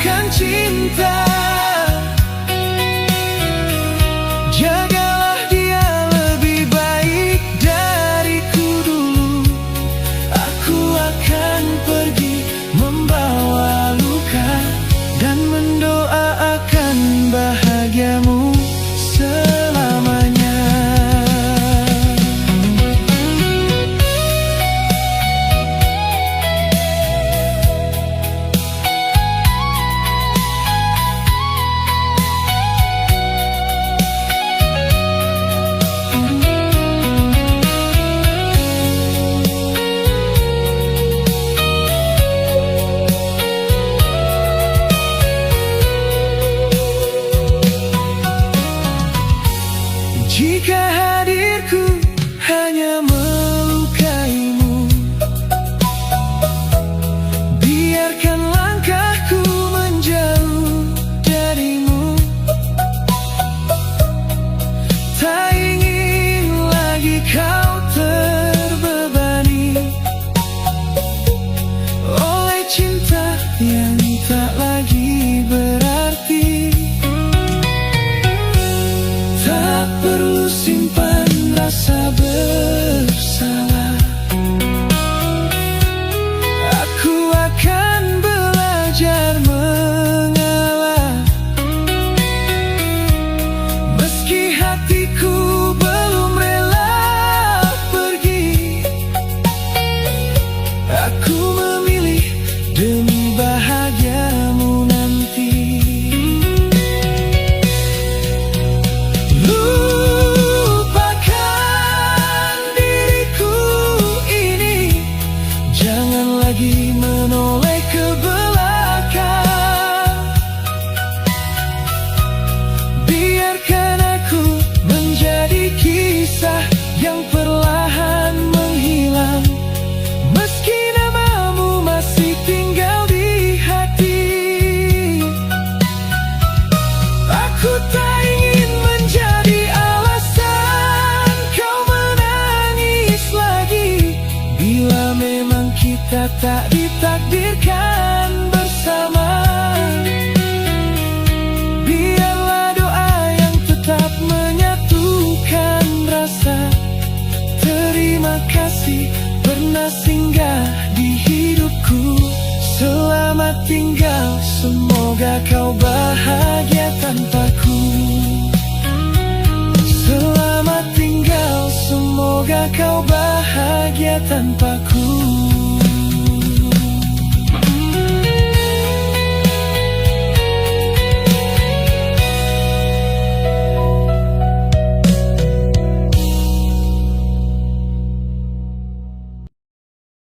akan cinta. Jagalah dia lebih baik dariku dulu. Aku akan pergi membawa luka dan mendoakan bahagiamu selamanya. Jika hadirku hanya melukaimu, biarkan langkahku menjauh darimu. Tak ingin lagi kau terbebani oleh cinta yang tak lagi berarti. Tak perlu simpan rasa bersalah. Aku akan belajar mengalah. Meski hatiku belum rela pergi, aku memilih demi bahagiamu nanti. Lagi menoleh ke belakang. Biarkan aku menjadi kisah yang perlahan menghilang. Meski namamu masih tinggal di hati, aku tak ingin menjadi alasan kau menangis lagi. Bila memang kita tak ditakdirkan bersama, biarlah doa yang tetap menyatukan rasa. Terima kasih pernah singgah di hidupku. Selamat tinggal, semoga kau bahagia tanpaku. Selamat tinggal, semoga kau bahagia tanpaku.